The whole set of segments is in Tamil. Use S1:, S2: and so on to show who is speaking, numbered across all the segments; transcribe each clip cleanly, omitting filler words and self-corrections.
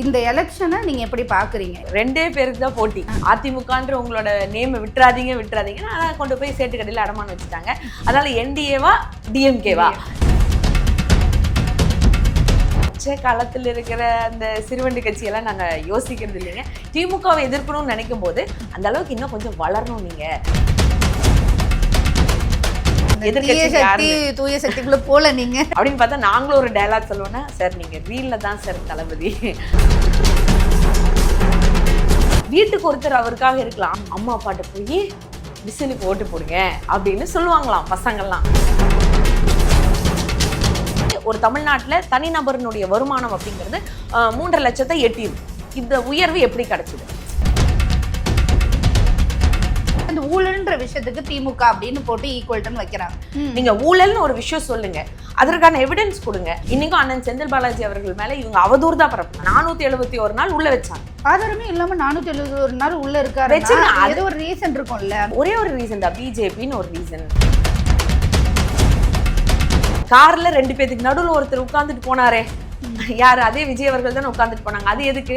S1: இந்த எலெக்ஷனை நீங்க எப்படி பாக்குறீங்க?
S2: ரெண்டே பேருக்கு தான் போட்டி. அதிமுகன்ற உங்களோட நேம் விட்டுறாதீங்க ஆனா கொண்டு போய் சேட்டுக்கடையில் அடமானம் வச்சுட்டாங்க. அதனால என்டிஏவா டிஎம்கேவா? காலத்தில் இருக்கிற அந்த சிறுவண்டி கட்சியெல்லாம் நாங்க யோசிக்கிறது இல்லைங்க. திமுகவை எதிர்க்கணும்னு நினைக்கும் போது அந்த அளவுக்கு இன்னும் கொஞ்சம் வளரணும். நீங்க
S1: தூய சக்திக்குள்ள போல நீங்க
S2: அப்படின்னு பார்த்தா நாங்களும் ஒரு டயலாக் சொல்லுவோம்னா, சார் நீங்க ரீல்ல தான் சார் தளபதி. வீட்டுக்கு ஒருத்தர் அவருக்காக இருக்கலாம், அம்மா அப்பாட்ட போய் விசிலுக்கு ஓட்டு போடுங்க அப்படின்னு சொல்லுவாங்களாம் பசங்கள்லாம். ஒரு தமிழ்நாட்டில் தனிநபரினுடைய வருமானம் அப்படிங்கிறது 3.5 லட்சத்தை எட்டிடும். இந்த உயர்வு எப்படி கிடைச்சது?
S1: அந்த ஊழல்ன்ற விஷயத்துக்கு திமுக அப்படின்னு போட்டு ஈக்குவல்டன் வைக்கிறாங்க.
S2: நீங்க ஊழல்னு ஒரு விஷயம் சொல்லுங்க, அதற்கான எவிடன்ஸ் கொடுங்க. இன்னைக்கும் அண்ணன் செந்தில் பாலாஜி அவர்கள் மேல இவங்க அவதூறு தான் பரப்பு. 471 நாள் உள்ள வச்சாங்க.
S1: ஆதாரமே இல்லாம 471 நாள் உள்ள இருக்காரு. அது ஒரு ரீசன் இருக்கும்ல.
S2: ஒரே ஒரு ரீசன் தான், பிஜேபின்னு ஒரு ரீசன். கார்ல 2 பேத்துக்கு நடுவில் ஒருத்தர் உட்கார்ந்துட்டு போனாரே, யாரு? அதே விஜய் அவர்கள் தான் உட்கார்ந்துட்டு போனாங்க. அது எதுக்கு?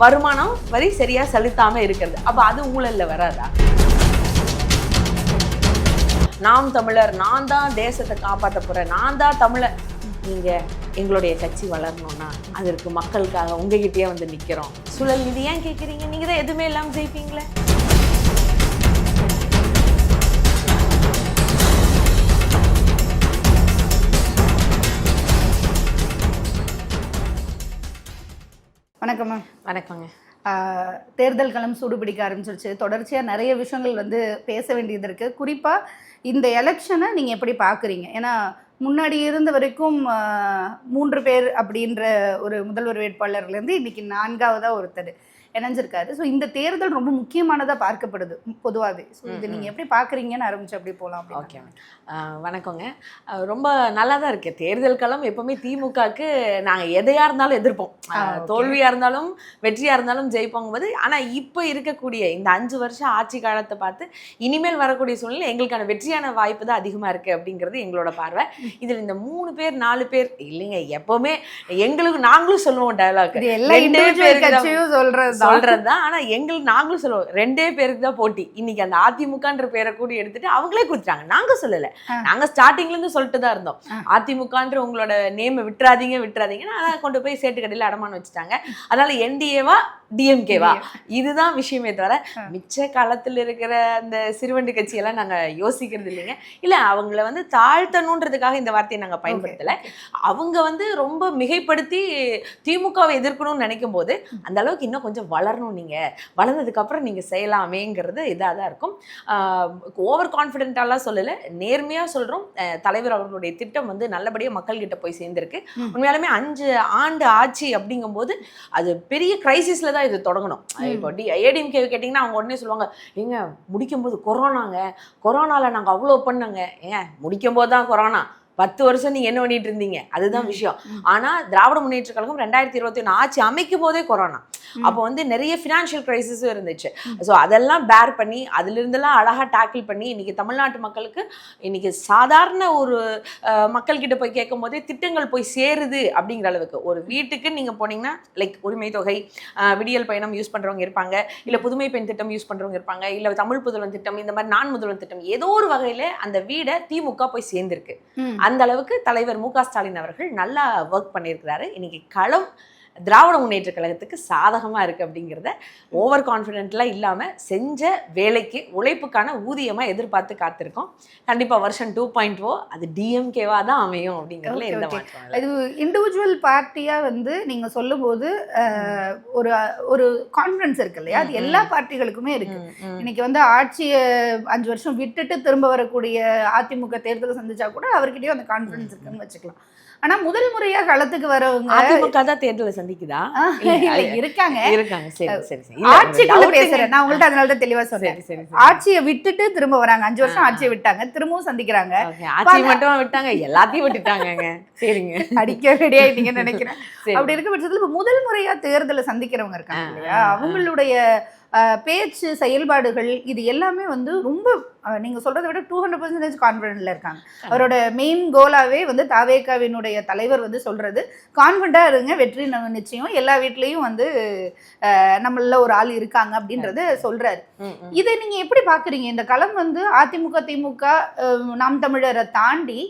S2: வருமானம் வரி சரியா செலுத்தாம இருக்கிறது. அப்ப அது ஊழல்ல வராதா? நாம் தமிழர், நான் தான் தேசத்தை காப்பாற்ற போறேன், நான் தான் தமிழர். நீங்க எங்களுடைய கட்சி வளரணும்னா அதற்கு மக்களுக்காக உங்ககிட்டயே வந்து நிக்கிறோம். சுழல் நிதி ஏன் கேட்குறீங்க? நீங்க தான் எதுவுமே இல்லாம ஜெயிப்பீங்களே.
S1: வணக்கம் மேம்.
S2: வணக்கங்க.
S1: தேர்தல் களம் சூடுபிடிக்க ஆரம்பிச்சிருச்சு. தொடர்ச்சியாக நிறைய விஷயங்கள் பேச வேண்டியது இருக்குது. குறிப்பாக இந்த எலெக்ஷனை நீங்கள் எப்படி பார்க்குறீங்க? ஏன்னா முன்னாடி இருந்த வரைக்கும் 3 பேர் அப்படின்ற ஒரு முதல்வர் வேட்பாளர்லேருந்து இன்றைக்கி 4ஆவதாக ஒருத்தர் இணைஞ்சிருக்காரு. ஸோ இந்த தேர்தல் ரொம்ப முக்கியமானதாக பார்க்கப்படுது பொதுவாகவே. ஸோ இது நீங்கள் எப்படி பார்க்குறீங்கன்னு ஆரம்பிச்சு அப்படி போகலாம்.
S2: ஓகே, வணக்கங்க. ரொம்ப நல்லா தான் இருக்குது தேர்தல் களம். எப்போவுமே திமுகவுக்கு நாங்கள் எதையாக இருந்தாலும் எதிர்ப்போம். தோல்வியாக இருந்தாலும் வெற்றியாக இருந்தாலும் ஜெயிப்போங்க போது. ஆனால் இப்போ இருக்கக்கூடிய இந்த 5 வருஷம் ஆட்சி காலத்தை பார்த்து இனிமேல் வரக்கூடிய சூழ்நிலை எங்களுக்கான வெற்றியான வாய்ப்பு தான் அதிகமாக இருக்குது அப்படிங்கிறது எங்களோட பார்வை. இதில் இந்த 3 பேர் 4 பேர் இல்லைங்க, எப்போவுமே எங்களுக்கு நாங்களும் சொல்லுவோம் டயலாக், சொல்றதுதான். ஆனா நாங்களும் சொல்லுவோம், 2 பேருக்கு தான் போட்டி. இன்னைக்கு அந்த அதிமுகன்ற பேரை கூடி எடுத்துட்டு அவங்களே கொடுத்துட்டாங்க. நாங்க சொல்லல, நாங்க ஸ்டார்டிங்ல இருந்து சொல்லிட்டு தான் இருந்தோம், அதிமுகன்ற உங்களோட நேம் விட்டுறாதீங்க ஆனா கொண்டு போய் சேட்டுக்கடையில் அடமானம் வச்சுட்டாங்க. அதனால என்டிஏவா டிஎம்கேவா? இதுதான் விஷயமே தவிர மிச்ச காலத்தில் இருக்கிற அந்த சிறுவண்டி கட்சியெல்லாம் நாங்க யோசிக்கிறது இல்லைங்க. இல்ல அவங்கள தாழ்த்தணுன்றதுக்காக இந்த வார்த்தையை நாங்க பயன்படுத்தல. அவங்க ரொம்ப மிகைப்படுத்தி திமுகவை எதிர்க்கணும்னு நினைக்கும் போது அந்த அளவுக்கு இன்னும் கொஞ்சம் வளரணும். நீங்க வளர்ந்ததுக்கு அப்புறம் நீங்க செய்யலாமேங்கிறது இதாக தான் இருக்கும். ஓவர் கான்ஃபிடென்ட்டாலாம் சொல்லல, நேர்மையா சொல்றோம். தலைவர் அவர்களுடைய திட்டம் நல்லபடியா மக்கள் கிட்ட போய் சேர்ந்திருக்கு. உண்மையாலுமே 5 ஆண்டு ஆட்சி அப்படிங்கும் போது அது பெரிய கிரைசிஸ்ல தான் இது தொடங்கணும். இப்போ ஏடிஎம்கே கேட்டிங்கன்னா அவங்க உடனே சொல்லுவாங்க, ஏங்க முடிக்கும் போது கொரோனால நாங்கள் அவ்வளோ பண்ணோங்க. ஏங்க முடிக்கும் போது தான் கொரோனா, 10 வருஷம் நீங்க என்ன பண்ணிட்டு இருந்தீங்க, அதுதான் விஷயம். ஆனா திராவிட முன்னேற்ற கழகம் 2021 ஆட்சி அமைக்கும் போதே கொரோனா. அப்போ நிறைய ஃபினான்ஷியல் கிரைசிஸும் இருந்துச்சு. ஸோ அதெல்லாம் பேர் பண்ணி அதுல இருந்தெல்லாம் அழகா டேக்கிள் பண்ணி இன்னைக்கு தமிழ்நாட்டு மக்களுக்கு இன்னைக்கு சாதாரண ஒரு மக்கள் கிட்ட போய் கேட்கும் போதே திட்டங்கள் போய் சேருது அப்படிங்கிற அளவுக்கு. ஒரு வீட்டுக்கு நீங்க போனீங்கன்னா லைக் உரிமை தொகை, விடியல் பயணம் யூஸ் பண்றவங்க இருப்பாங்க, இல்ல புதுமை பெண் திட்டம் யூஸ் பண்றவங்க இருப்பாங்க, இல்ல தமிழ் புதல்வன் திட்டம், இந்த மாதிரி நான் முதல்வன் திட்டம், ஏதோ ஒரு வகையில அந்த வீடை திமுக போய் சேர்ந்திருக்கு. அந்த அளவுக்கு தலைவர் மு.க. ஸ்டாலின் அவர்கள் நல்லா ஒர்க் பண்ணியிருக்கிறாரு. இன்னைக்கு களம் திராவிட முன்னேற்ற கழகத்துக்கு சாதகமா இருக்கு அப்படிங்கிறத ஓவர் கான்ஃபிடென்ட்லாம் இல்லாம செஞ்ச வேலைக்கு உழைப்புக்கான ஊதியமா எதிர்பார்த்து காத்திருக்கோம். கண்டிப்பா வருஷன் 2.0 அது டிஎம்கேவா தான் அமையும் அப்படிங்கிறதுல எந்த மாற்றம் இல்லை.
S1: இது இண்டிவிஜுவல் பார்ட்டியா நீங்க சொல்லும் போது ஒரு கான்ஃபிடன்ஸ் இருக்கு இல்லையா? அது எல்லா பார்ட்டிகளுக்குமே இருக்கு. இன்னைக்கு ஆட்சியை 5 வருஷம் விட்டுட்டு திரும்ப வரக்கூடிய அதிமுக தேர்தலை சந்திச்சா கூட அவர்கிட்டயும் அந்த கான்ஃபிடன்ஸ் இருக்குன்னு வச்சுக்கலாம். ஆனா முதல் முறையா களத்துக்கு வரவங்க
S2: அதிமுக தான் தேர்தலை சந்திக்குதா?
S1: இருக்காங்க.
S2: சரி
S1: ஆட்சிக்குள்ள பேசுறேன் நான் உங்கள்ட்ட, அதனால தான் தெளிவா சொல்றேன். ஆட்சியை விட்டுட்டு திரும்ப வராங்க, 5 வருஷம் ஆட்சியை விட்டாங்க, திரும்பவும் சந்திக்கிறாங்க.
S2: ஆட்சியை மட்டும் விட்டாங்க, எல்லாத்தையும் விட்டுட்டாங்க. சரிங்க,
S1: அடிக்க ரெடி ஆயிட்டீங்கன்னு நினைக்கிறேன். அப்படி இருக்க பட்சத்துல இப்ப முதல் முறையா தேர்தலை சந்திக்கிறவங்க இருக்காங்க இல்லையா, அவங்களுடைய பேச்சு, செயல்பாடுகள் இது எல்லாமே ரொம்ப நீங்க சொல்றதை விட 200% கான்ஃபிடென்ட்ல இருக்காங்க. அவரோட மெயின் கோலாவே வந்து தாவேகாவினுடைய தலைவர் வந்து சொல்றது கான்ஃபிடண்டா இருங்க, வெற்றி நிச்சயம், எல்லா வீட்லயும் வந்து நம்மள ஒரு ஆள் இருக்காங்க அப்படின்றத சொல்றாரு. இதை நீங்க எப்படி பாக்குறீங்க? இந்த களம் வந்து அதிமுக திமுக நாம் தமிழரை தாண்டி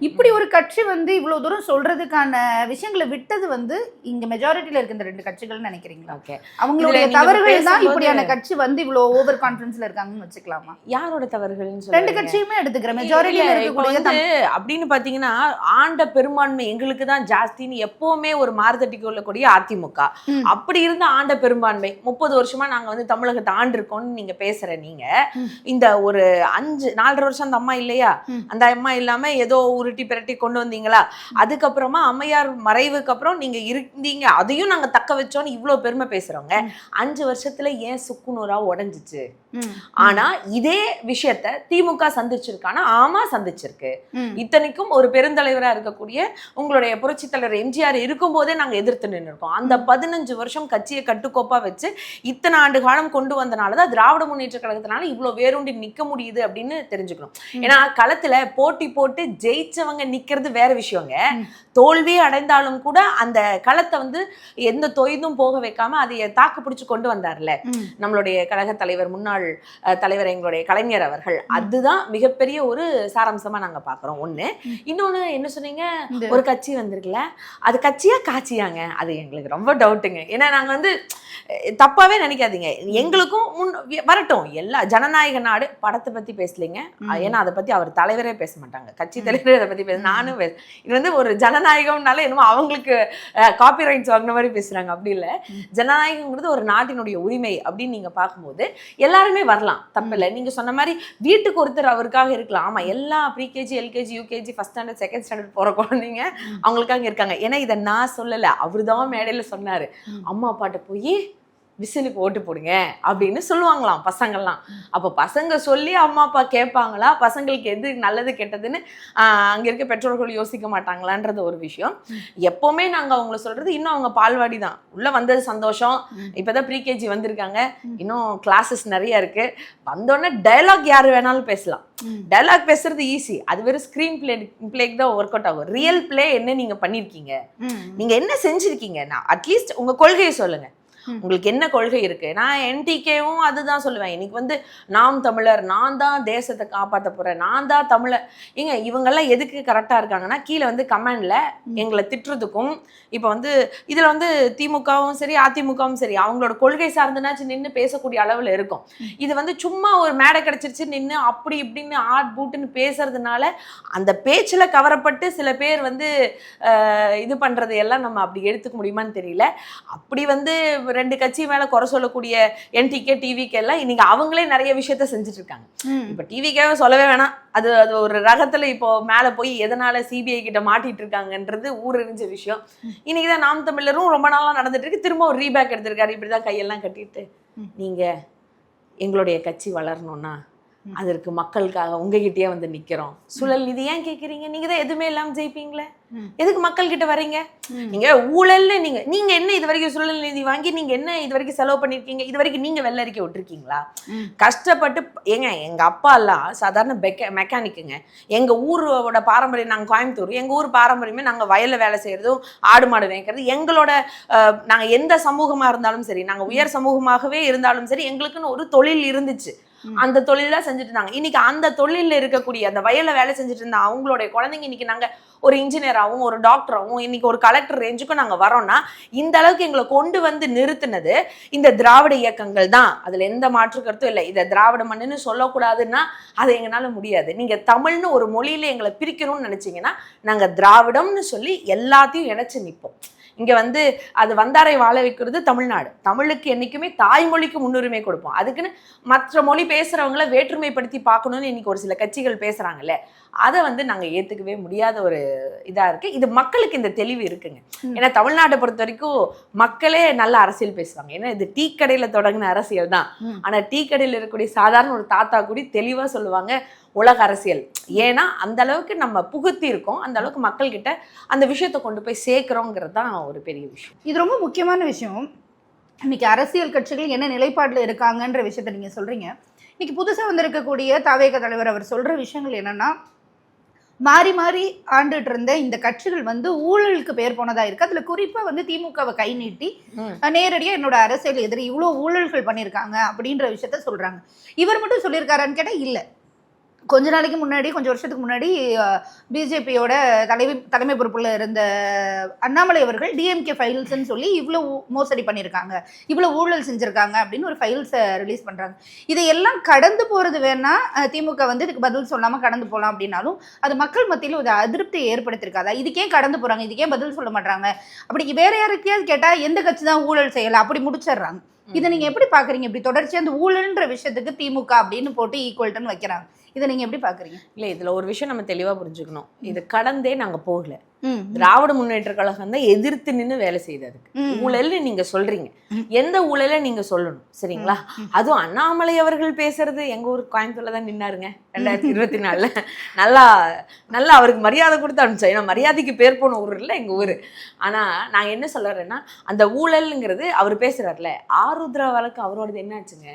S1: இப்படி ஒரு கட்சி வந்து இவ்வளவு தூரம் சொல்றதுக்கான விஷயங்களை விட்டது வந்து இங்க மெஜாரிட்டியில இருக்க இந்த 2 கட்சிகள் நினைக்கிறீங்களா? அவங்களுடைய தவறுகள் தான் இப்படியான கட்சி வந்து இவ்வளவு ஓவர் கான்ஃபிடன்ஸ்ல இருக்காங்கன்னு வச்சுக்கலாமா?
S2: யாரோட தவறுகள்?
S1: 2 கட்சியுமே எடுத்துக்கிற மெஜாரிட்டியில இருக்கக்கூடிய
S2: அப்படின்னு பாத்தீங்கன்னா ஆண்ட பெரும்பான்மை எங்களுக்கு தான் ஜாஸ்தின்னு எப்பவுமே ஒரு மாறுதட்டி கொள்ளக்கூடிய அதிமுக. அப்படி இருந்த ஆண்ட பெரும்பான்மை 30 வருஷமா நாங்க வந்து தமிழகத்தை ஆண்டு இருக்கோம்னு நீங்க பேசுற நீங்க இந்த ஒரு 4.5 வருஷம் அந்த அம்மா இல்லையா, அந்த அம்மா இல்லாம ஏதோ உருட்டி பிரட்டி கொண்டு வந்தீங்களா, அதுக்கப்புறமா அம்மையார் மறைவுக்கு அப்புறம் நீங்க இருந்தீங்க, அதையும் நாங்க தக்க வச்சோன்னு இவ்வளவு பெருமை பேசுறோங்க. 5 வருஷத்துல ஏன் சுக்குநூறா உடைஞ்சிச்சு? ஆனா இதே விஷயத்த திமுக சந்திச்சிருக்கானா? ஆமா சந்திச்சிருக்கு. இத்தனைக்கும் ஒரு பெருந்தலைவரா இருக்கக்கூடிய உங்களுடைய புரட்சி தலைவர் எம்ஜிஆர் இருக்கும் போதே நாங்க எதிர்த்து நின்று இருக்கோம். அந்த 15 வருஷம் கட்சியை கட்டுக்கோப்பா வச்சு இத்தனை ஆண்டு காலம் கொண்டு வந்தனாலதான் திராவிட முன்னேற்ற கழகத்தினால இவ்வளவு வேரூண்டி நிக்க முடியுது அப்படின்னு தெரிஞ்சுக்கணும். ஏன்னா களத்துல போட்டி போட்டு ஜெயிச்சவங்க நிக்கிறது வேற விஷயங்க. தோல்வி அடைந்தாலும் கூட அந்த களத்தை வந்து எந்த தொய்தும் போக வைக்காம அதை தாக்கு பிடிச்சு கொண்டு வந்தார்ல நம்மளுடைய கழக தலைவர், முன்னாள் தலைவர் எங்களுடைய கலைஞர் அவர்கள். அதுதான் மிகப்பெரிய ஒரு சாராம்சமா நாங்க பாக்குறோம். ஒண்ணு. இன்னொன்னு என்ன சொன்னீங்க, ஒரு கட்சி வந்திருக்குல்ல, அது கட்சியா காட்சியாங்க? அது எங்களுக்கு ரொம்ப டவுட்டுங்க. ஏன்னா நாங்க வந்து தப்பாவே நினைக்காதீங்க, எங்களுக்கும் வரட்டும். எல்லா ஜனநாயக நாடு படத்தை பத்தி பேசலைங்க, ஏன்னா அதை பத்தி அவர் தலைவரே பேச மாட்டாங்க, கட்சி தலைவரே அதை பத்தி பேச. நானும் இது வந்து ஒரு ஜனநாயகம்னால என்னமோ அவங்களுக்கு காப்பிரைட்ஸ் வாங்கின மாதிரி பேசுறாங்க. அப்படி இல்லை. ஜனநாயகம்ங்கிறது ஒரு நாட்டினுடைய உரிமை அப்படின்னு நீங்க பார்க்கும்போது எல்லாருமே வரலாம், தப்பில்லை. நீங்க சொன்ன மாதிரி வீட்டுக்கு ஒருத்தர் அவருக்காக இருக்கலாம். ஆமா, எல்லா pre-KG LKG UKG first standard second standard போற குழந்தைங்க அவங்களுக்காக இருக்காங்க. ஏன்னா இதை நான் சொல்லலை, அவரு தான் மேடையில சொன்னாரு. அம்மா அப்பாட்ட போய் விசிலுக்கு ஓட்டு போடுங்க அப்படின்னு சொல்லுவாங்களாம் பசங்கள்லாம். அப்போ பசங்க சொல்லி அம்மா அப்பா கேட்பாங்களா? பசங்களுக்கு எது நல்லது கெட்டதுன்னு அங்க இருக்க பெற்றோர்கள் யோசிக்க மாட்டாங்களான்றது ஒரு விஷயம். எப்பவுமே நாங்க அவங்கள சொல்றது, இன்னும் அவங்க பால்வாடி தான், உள்ள வந்தது சந்தோஷம், இப்பதான் ப்ரீகேஜி வந்திருக்காங்க, இன்னும் கிளாஸஸ் நிறைய இருக்கு. வந்தோடனே டயலாக் யாரு வேணாலும் பேசலாம். டயலாக் பேசுறது ஈஸி, அது வெறும் ஸ்கிரீன் பிளேக்கு தான் ஒர்க் அவுட் ஆகும். ரியல் பிளே என்ன நீங்க பண்ணிருக்கீங்க, நீங்க என்ன செஞ்சிருக்கீங்க, அட்லீஸ்ட் உங்க கொள்கையை சொல்லுங்க. உங்களுக்கு என்ன கொள்கை இருக்கு? நான் என்டிகேவும் அதுதான் சொல்லுவேன். இன்னைக்கு வந்து நாம் தமிழர், நான் தான் தேசத்தை காப்பாற்ற போறேன், நான் தான் தமிழர். ஏங்க இவங்கெல்லாம் எதுக்கு கரெக்டா இருக்காங்கன்னா, கீழே வந்து கமெண்ட்ல எங்களை திட்டுறதுக்கும், இப்போ வந்து இதுல வந்து திமுகவும் சரி அதிமுகவும் சரி அவங்களோட கொள்கை சார்ந்துனாச்சு நின்று பேசக்கூடிய அளவுல இருக்கும். இது வந்து சும்மா ஒரு மேடை கிடைச்சிருச்சு நின்று அப்படி இப்படின்னு ஆட் பூட்டுன்னு பேசுறதுனால அந்த பேச்சுல கவரப்பட்டு சில பேர் வந்து இது பண்றது எல்லாம் நம்ம அப்படி எடுத்துக்க முடியுமான்னு தெரியல. அப்படி வந்து 2 கட்சி மேல குறை சொல்லக்கூடிய என்டிகே டிவிகே எல்லாம் இன்னைக்கு அவங்களே நிறைய விஷயத்த செஞ்சுட்டு இருக்காங்க. இப்ப டிவிகேவை சொல்லவே வேணாம், அது ஒரு ரகத்துல இப்போ மேல போய் எதனால சிபிஐ கிட்ட மாட்டிட்டு இருக்காங்கன்றது ஊரறிஞ்ச விஷயம். இன்னைக்குதான் நாம் தமிழரும் ரொம்ப நாளா நடந்துட்டு இருக்கு, திரும்ப ஒரு ரீபேக் எடுத்திருக்காரு. இப்படிதான் கையெல்லாம் கட்டிட்டு, நீங்க எங்களுடைய கட்சி வளரணும்னா அதற்கு மக்களுக்காக உங்ககிட்டயே வந்து நிக்கிறோம். சுழல் நிதி ஏன் கேக்குறீங்க? நீங்க தான் எதுவுமே இல்லாம ஜெயிப்பீங்களே, எதுக்கு மக்கள் கிட்ட வரீங்க? நீங்க ஊழல்ல நீங்க என்ன இது வரைக்கும் சுழல் நிதி வாங்கி நீங்க என்ன இது வரைக்கும் செலவு பண்ணிருக்கீங்க? இது வரைக்கும் நீங்க வெள்ள அறிக்கை விட்டுருக்கீங்களா? கஷ்டப்பட்டு எங்க அப்பா எல்லாம் சாதாரண மெக்கானிக்குங்க. எங்க ஊரோட பாரம்பரியம், நாங்க கோயம்புத்தூர், எங்க ஊர் பாரம்பரியமே நாங்க வயல்ல வேலை செய்யறதும் ஆடு மாடு மேய்க்கிறது. எங்களோட நாங்க எந்த சமூகமா இருந்தாலும் சரி, நாங்க உயர் சமூகமாகவே இருந்தாலும் சரி, எங்களுக்குன்னு ஒரு தொழில் இருந்துச்சு. அந்த தொழில செஞ்சுட்டு இருந்தாங்க. இன்னைக்கு அந்த தொழில இருக்கக்கூடிய அந்த வயல்ல வேலை செஞ்சுட்டு இருந்தா அவங்களுடைய குழந்தைங்க இன்னைக்கு நாங்க ஒரு இன்ஜினியராகவும் ஒரு டாக்டராகவும் இன்னைக்கு ஒரு கலெக்டர் ரேஞ்சுக்கும் நாங்க வரோம்னா இந்த அளவுக்கு எங்களை கொண்டு வந்து நிறுத்தினது இந்த திராவிட இயக்கங்கள் தான். அதுல எந்த மாற்று கருத்தும் இல்லை. இதை திராவிட மண்ணுன்னு சொல்லக்கூடாதுன்னா அதை எங்களால முடியாது. நீங்க தமிழ்னு ஒரு மொழியில எங்களை பிரிக்கணும்னு நினைச்சீங்கன்னா நாங்க திராவிடம்னு சொல்லி எல்லாத்தையும் இணைச்சு நிற்போம். இங்க வந்து அது வந்தாரை வாழ வைக்கிறது தமிழ்நாடு. தமிழுக்கு என்னைக்குமே தாய்மொழிக்கு முன்னுரிமை கொடுப்போம். அதுக்குன்னு மற்ற மொழி பேசுறவங்கள வேற்றுமைப்படுத்தி பார்க்கணும்னு இன்னைக்கு ஒரு சில கட்சிகள் பேசுறாங்கல்ல, அதை வந்து நாங்க ஏத்துக்கவே முடியாத ஒரு இதா இருக்கு. இது மக்களுக்கு இந்த தெளிவு இருக்குங்க. ஏன்னா தமிழ்நாட்டை பொறுத்த வரைக்கும் மக்களே நல்ல அரசியல் பேசுவாங்க. ஏன்னா இது டீ கடையில தொடங்கின அரசியல் தான். ஆனா டீ கடையில இருக்கக்கூடிய சாதாரண ஒரு தாத்தா கூட தெளிவா சொல்லுவாங்க உலக அரசியல். ஏன்னா அந்த அளவுக்கு நம்ம புகுத்தி இருக்கோம், அந்த அளவுக்கு மக்கள் கிட்ட அந்த விஷயத்தை கொண்டு போய் சேர்க்கிறோங்கிறது தான் ஒரு பெரிய விஷயம்.
S1: இது ரொம்ப முக்கியமான விஷயம். இன்னைக்கு அரசியல் கட்சிகள் என்ன நிலைப்பாடுல இருக்காங்கன்ற விஷயத்த நீங்க சொல்றீங்க. இன்னைக்கு புதுசா வந்திருக்கக்கூடிய தவேக தலைவர் அவர் சொல்ற விஷயங்கள் என்னன்னா, மாறி மாறி ஆண்டுட்டு இருந்த இந்த கட்சிகள் வந்து ஊழலுக்கு பேர் போனதா இருக்கு. அதுல குறிப்பா வந்து திமுகவை கை நீட்டி நேரடியா என்னோட அரசியல் எதிரி இவ்வளவு ஊழல்கள் பண்ணியிருக்காங்க அப்படின்ற விஷயத்த சொல்றாங்க. இவர் மட்டும் சொல்லியிருக்காரான்னு கேட்டா இல்ல. கொஞ்ச நாளைக்கு முன்னாடி, கொஞ்சம் வருஷத்துக்கு முன்னாடி பிஜேபியோட தலைமை பொறுப்புல இருந்த அண்ணாமலை அவர்கள் டிஎம்கே ஃபைல்ஸ்ன்னு சொல்லி இவ்வளவு மோசடி பண்ணியிருக்காங்க, இவ்வளவு ஊழல் செஞ்சிருக்காங்க அப்படின்னு ஒரு ஃபைல்ஸை ரிலீஸ் பண்றாங்க. இதையெல்லாம் கடந்து போறது வேணா திமுக வந்து இதுக்கு பதில் சொல்லாம கடந்து போகலாம் அப்படின்னாலும் அது மக்கள் மத்தியில் ஒரு அதிருப்தியை ஏற்படுத்திருக்காதா? இதுக்கே கடந்து போறாங்க, இதுக்கே பதில் சொல்ல மாட்டாங்க, அப்படி வேற யாருக்கையாவது கேட்டா எந்த கட்சி தான் ஊழல் செய்யல அப்படி முடிச்சிடுறாங்க. இதை நீங்க எப்படி பாக்குறீங்க? இப்படி தொடர்ச்சியா அந்த ஊழல்ன்ற விஷயத்துக்கு திமுக அப்படின்னு போட்டு ஈக்குவல்ட்டுன்னு வைக்கிறாங்க. இதை நீங்க எப்படி பாக்குறீங்க?
S2: இல்ல, இதுல ஒரு விஷயம் நம்ம தெளிவா புரிஞ்சுக்கணும். இது கடந்தே நாங்க போகல. திராவிட முன்னேற்ற கழகம் தான் எதிர்த்து நின்று வேலை செய்தது. ஊழல்னு நீங்க சொல்றீங்க, எந்த ஊழல நீங்க சொல்லணும், சரிங்களா? அதுவும் அண்ணாமலை அவர்கள் பேசுறது எங்க ஊர் கோயம்புத்தூர்ல தான் நின்னாருங்க 2024. நல்லா நல்லா அவருக்கு மரியாதை கொடுத்து அனுப்பிச்சோம். ஏன்னா மரியாதைக்கு பேர் போன ஊர் இல்லை எங்க ஊரு. ஆனா நான் என்ன சொல்றேன்னா, அந்த ஊழல்ங்கிறது அவர் பேசுறாருல, ஆருத்ரா வழக்கு அவரோடது என்ன ஆச்சுங்க?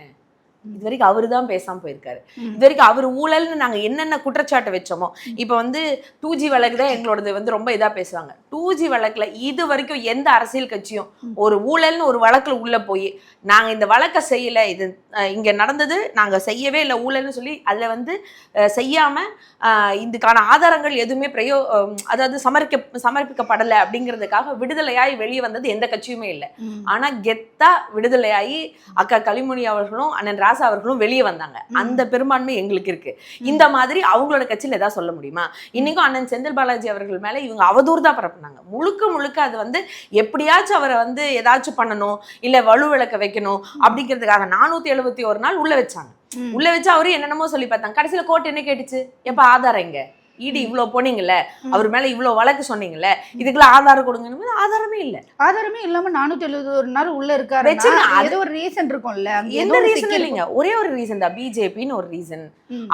S2: இது வரைக்கும் அவரு தான் பேசாம போயிருக்காரு. இது வரைக்கும் அவர் ஊழல்னு நாங்க என்னென்ன குற்றச்சாட்டை வச்சோமோ, இப்ப வந்து 2G வழக்கு தான் எங்களோடது வந்து ரொம்ப இதா பேசுவாங்க. 2G வழக்குல இது வரைக்கும் எந்த அரசியல் கட்சியும் ஒரு ஊழல்னு ஒரு வழக்குல உள்ள போய் நாங்க இந்த வழக்கை செய்யல, இது இங்க நடந்தது நாங்க செய்யவே இல்லை ஊழல்னு சொல்லி அதுல வந்து செய்யாம இதுக்கான ஆதாரங்கள் எதுவுமே அதாவது சமர்ப்பிக்கப்படலை அப்படிங்கிறதுக்காக விடுதலையாய் வெளியே வந்தது எந்த கட்சியுமே இல்லை. ஆனா கெத்தா விடுதலையாகி அக்கா கனிமொழி அவர்களும் அண்ணன் ராசா அவர்களும் வெளியே வந்தாங்க. அந்த பெரும்பான்மை எங்களுக்கு இருக்கு. இந்த மாதிரி அவங்களோட கட்சியில ஏதாவது சொல்ல முடியுமா? இன்னைக்கும் அண்ணன் செந்தில் பாலாஜி அவர்கள் மேல இவங்க அவதூறு தான் பரப்புனாங்க. முழுக்க முழுக்க அது வந்து எப்படியாச்சும் அவரை வந்து ஏதாச்சும் பண்ணணும், இல்ல வலுவிளக்க வைக்கணும் அப்படிங்கிறதுக்காக 471 நாள் உள்ள வச்சாங்க. உள்ள வச்சு அவரு என்னென்னமோ சொல்லி பார்த்தாங்க. கடைசியில கோர்ட் என்ன கேட்டுச்சு? எப்ப ஆதாரம் எங்க? இடி இவ்வளவு போனீங்கல்ல, அவர் மேல இவ்வளவு வழக்கு சொன்னீங்கல்ல, இதுக்கெல்லாம் ஆதாரம் கொடுங்க. ஆதாரமே இல்ல.
S1: ஆதாரமே இல்லாம 471 நாள் உள்ள இருக்காரு. அது ஒரு ரீசன் இருக்கும்ல.
S2: எந்த ரீசன் இல்லைங்க, ஒரே ஒரு ரீசன் தான், பிஜேபின்னு ஒரு ரீசன்.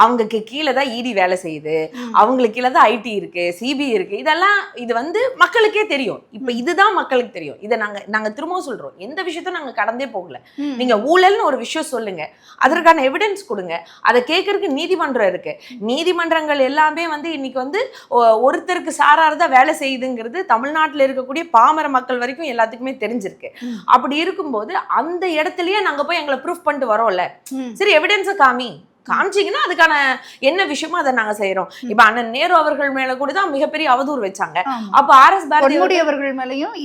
S2: அவங்களுக்கு கீழே தான் இடி வேலை செய்யுது, அவங்களுக்கு கீழே தான் ஐடி இருக்கு, சிபிஐ இருக்கு. இதெல்லாம் இது வந்து மக்களுக்கே தெரியும். இப்ப இதுதான் மக்களுக்கு தெரியும். இதை நாங்க திரும்பவும் சொல்றோம், எந்த விஷயத்தையும் நாங்க கடந்தே போகல. நீங்க ஊழல்னு ஒரு விஷயம் சொல்லுங்க, அதற்கான எவிடன்ஸ் கொடுங்க. அதை கேட்கறதுக்கு நீதிமன்றம் இருக்கு. நீதிமன்றங்கள் எல்லாமே வந்து இன்னைக்கு வந்து ஒருத்தருக்கு சாராதான் வேலை செய்யுதுங்கிறது தமிழ்நாட்டில் இருக்கக்கூடிய பாமர மக்கள் வரைக்கும் எல்லாத்துக்குமே தெரிஞ்சிருக்கு. அப்படி இருக்கும்போது அந்த இடத்துலயே நாங்க போய் எங்களை ப்ரூஃப் பண்ணிட்டு வரோம்ல, சரி எவிடன்ஸை காமிச்சிங்கன்னா அதுக்கான என்ன விஷயமோ அதை நாங்க செய்யறோம். இப்ப அண்ணன் நேரு அவர்கள் மேல கூட தான் மிகப்பெரிய அவதூறு வச்சாங்க. அப்ப RS பாரதி அவர்கள் மேலயும்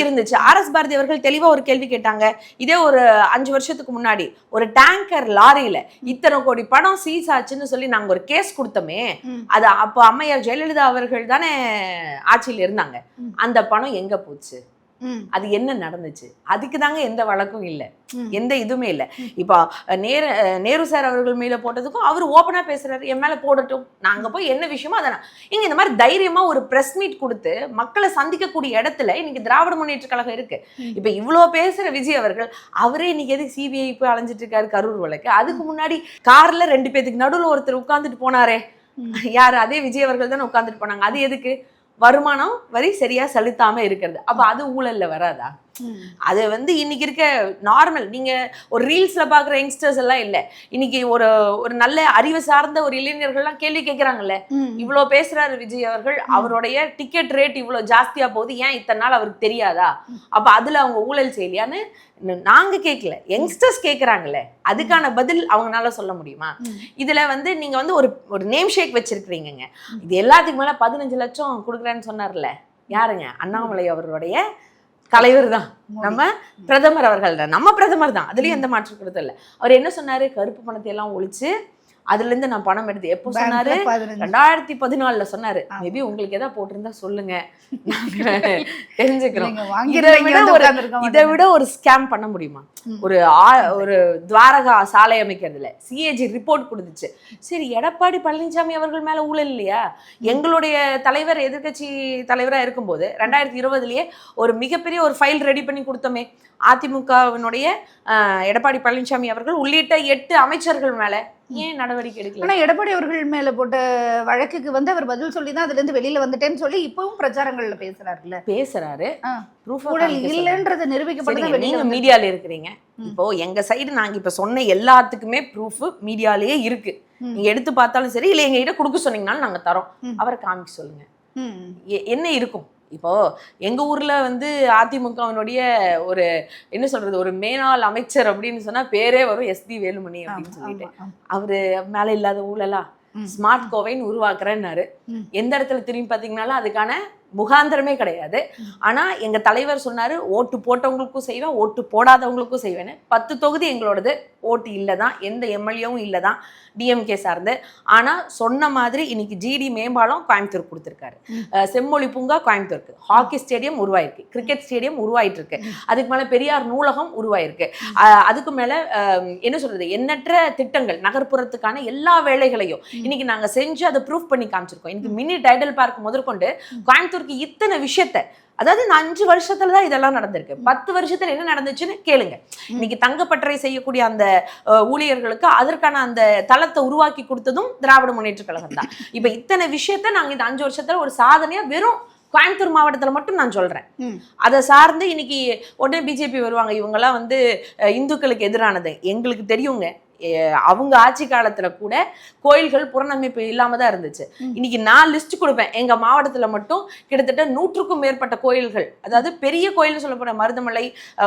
S2: இருந்துச்சு. RS பாரதி அவர்கள் தெளிவா ஒரு கேள்வி கேட்டாங்க. இதே ஒரு 5 வருஷத்துக்கு முன்னாடி ஒரு டேங்கர் லாரியில இத்தனை கோடி பணம் சீஸ் ஆச்சுன்னு சொல்லி நாங்க ஒரு கேஸ் கொடுத்தோமே, அது அப்ப அம்மையார் ஜெயலலிதா அவர்கள் தானே ஆட்சியில் இருந்தாங்க. அந்த பணம் எங்க போச்சு? அது என்ன நடந்துச்சு? அதுக்கு தாங்க எந்த வழக்கும் இல்லை, எந்த இதுவுமே இல்லை. இப்போ நேரு சார் அவர்கள் மேல போட்டதுக்கும் அவர் ஓப்பனா பேசுறாரு, என் மேல போடட்டும், நாங்க போய் என்ன விஷயமோ அதை இங்க இந்த மாதிரி தைரியமா ஒரு பிரஸ் மீட் கொடுத்து மக்களை சந்திக்கக்கூடிய இடத்துல இன்னைக்கு திராவிட முன்னேற்ற கழகம் இருக்கு. இப்ப இவ்வளவு பேசுற விஜய் அவர்கள் அவரே இன்னைக்கு எதுக்கு சிபிஐ போய் அலைஞ்சிட்டு இருக்காரு கரூர் வழக்கு? அதுக்கு முன்னாடி கார்ல 2 பேத்துக்கு நடுவில் ஒருத்தர் உட்கார்ந்துட்டு போனாரே, யாரு? அதே விஜய் அவர்கள் தானே உட்கார்ந்துட்டு போனாங்க. அது எதுக்கு? வருமானம் வரி சரியா செலுத்தாம இருக்கிறது. அப்ப அது ஊழல்ல வராதா? அது வந்து இன்னைக்கு இருக்க நார்மல், நீங்க ஒரு ரீல்ஸ்ல பாக்குற யங்ஸ்டர்ஸ் எல்லாம் இல்ல, இன்னைக்கு ஒரு நல்ல அறிவு சார்ந்த ஒரு இளைஞர்கள்லாம் கேள்வி கேட்கறாங்கல்ல, இவ்வளவு பேசுறாரு விஜய் அவர்கள், அவருடைய டிக்கெட் ரேட் இவ்வளவு ஜாஸ்தியா போகுது, ஏன் இத்தனை நாள் அவருக்கு தெரியாதா? அப்ப அதுல அவங்க ஊழல் செய்யலையான்னு நாங்க கேட்கல, யங்ஸ்டர்ஸ் கேட்கறாங்கல்ல, அதுக்கான பதில் அவங்களால சொல்ல முடியுமா? இதுல வந்து நீங்க வந்து ஒரு நேம் ஷேக் வச்சிருக்கிறீங்க. இது எல்லாத்துக்கு மேல 15 லட்சம் கொடுக்குறேன்னு சொன்னார்ல, யாருங்க? அண்ணாமலை அவர்களுடைய தலைவர் தான், நம்ம பிரதமர் அவர்கள் தான், நம்ம பிரதமர் தான், அதுலயும் எந்த மாற்று கருத்தும் இல்லை. அவர் என்ன சொன்னாரு? கருப்பு பணத்தை எல்லாம் ஒழிச்சு அதுல இருந்து நான் பணம் எடுத்து, எப்போ சொன்னாரு? 2014 சொன்னாரு. மேபி உங்களுக்கு எதாவது போட்டிருந்தா சொல்லுங்க, தெரிஞ்சுக்கிறோம். இதை விட ஒரு ஸ்கேம் பண்ண முடியுமா? ஒரு துவாரகா சாலை அமைக்கிறதுல சிஏஜி ரிப்போர்ட் கொடுத்துச்சு. சரி, எடப்பாடி பழனிசாமி அவர்கள் மேல ஊழல் இல்லையா? எங்களுடைய தலைவர் எதிர்கட்சி தலைவரா இருக்கும்போது 2020லயே ஒரு மிகப்பெரிய ஒரு ஃபைல் ரெடி பண்ணி கொடுத்தோமே, அதிமுகவினுடைய எடப்பாடி பழனிசாமி அவர்கள் உள்ளிட்ட 8 அமைச்சர்கள் மேல ஏன் நடவடிக்கை எடுக்கல?
S1: ஆனா எடப்பாடி அவர்கள் மேல போட்ட வழக்குக்கு வந்து அவர் பதில் சொல்லி தான் அதுல இருந்து வெளியில வந்துட்டேன்னு சொல்லி இப்பவும் பிரச்சாரங்கள்ல பேசுறாருல்ல.
S2: பேசுறாரு,
S1: ஊழல் இல்லைன்றது நிரூபிக்கப்பட்டது.
S2: நீங்க மீடியால இருக்கிறீங்க, இப்போ எங்க சைடு நாங்க இப்ப சொன்ன எல்லாத்துக்குமே ப்ரூஃப் மீடியாலேயே இருக்கு. நீங்க எடுத்து பார்த்தாலும் சரி, இல்ல எங்க கிட்ட கொடுக்க சொன்னீங்கன்னாலும் நாங்க தரோம். அவரை காமிக்க சொல்லுங்க, என்ன இருக்கும். இப்போ எங்க ஊர்ல வந்து அதிமுகவினுடைய ஒரு என்ன சொல்றது, ஒரு மேனாள் அமைச்சர் அப்படின்னு சொன்னா பேரே வரும், எஸ்பி வேலுமணி அப்படின்னு சொல்லிட்டு. அவரு மேல இல்லாத ஊழலா ஸ்மார்ட் கோவைன்னு உருவாக்குறேன்னாரு. எந்த இடத்துல திரும்பி பாத்தீங்கன்னாலும் அதுக்கான முகாந்திரமே கிடையாது. ஆனா எங்க தலைவர் சொன்னாரு, ஓட்டு போட்டவங்களுக்கும் செய்வேன், ஓட்டு போடாதவங்களுக்கும் செய்வேன்னு. 10 தொகுதி எங்களோடது, ஓட்டு இல்லதான், எந்த எம்எல்ஏவும் இல்லதான், டிஎம்கே சார்ந்து. ஆனா சொன்ன மாதிரி இன்னைக்கு ஜிடி மேம்பாலம் கோயம்புத்தூர் கொடுத்துருக்காரு, செம்மொழி பூங்கா கோயம்புத்தூருக்கு, ஹாக்கி ஸ்டேடியம் உருவாயிருக்கு, கிரிக்கெட் ஸ்டேடியம் உருவாயிட்டு இருக்கு, அதுக்கு மேல பெரியார் நூலகம் உருவாயிருக்கு, அதுக்கு மேல என்ன சொல்றது, எண்ணற்ற திட்டங்கள் நகர்ப்புறத்துக்கான எல்லா வேலைகளையும் இன்னைக்கு நாங்க செஞ்சு அதை ப்ரூஃப் பண்ணி காமிச்சிருக்கோம். இன்னைக்கு மினி டைடல் பார்க் முதற்கொண்டு கோயம்புத்தூருக்கு இத்தனை விஷயத்த, அதாவது 5 வருஷத்துலதான் இதெல்லாம் நடந்திருக்கு. 10 வருஷத்துல என்ன நடந்துச்சுன்னு கேளுங்க. இன்னைக்கு தங்கப்பட்டறை செய்யக்கூடிய அந்த ஊழியர்களுக்கு அதற்கான அந்த தளத்தை உருவாக்கி கொடுத்ததும் திராவிட முன்னேற்ற கழகம் தான். இப்ப இத்தனை விஷயத்த நாங்க இந்த 5 வருஷத்துல ஒரு சாதனையா வெறும் கோயம்புத்தூர் மாவட்டத்துல மட்டும் நான் சொல்றேன். அதை சார்ந்து இன்னைக்கு உடனே பிஜேபி வருவாங்க, இவங்கெல்லாம் வந்து இந்துக்களுக்கு எதிரானது. எங்களுக்கு தெரியுங்க, அவங்க ஆட்சி காலத்துல கூட கோயில்கள் புறநமைப்பு இல்லாம தான் இருந்துச்சு. இன்னைக்கு நான் லிஸ்ட் கொடுப்பேன், எங்க மாவட்டத்துல மட்டும் கிட்டத்தட்ட 100க்கும் மேற்பட்ட கோயில்கள், அதாவது பெரிய கோயில்னு சொல்ல போற மருதமலை,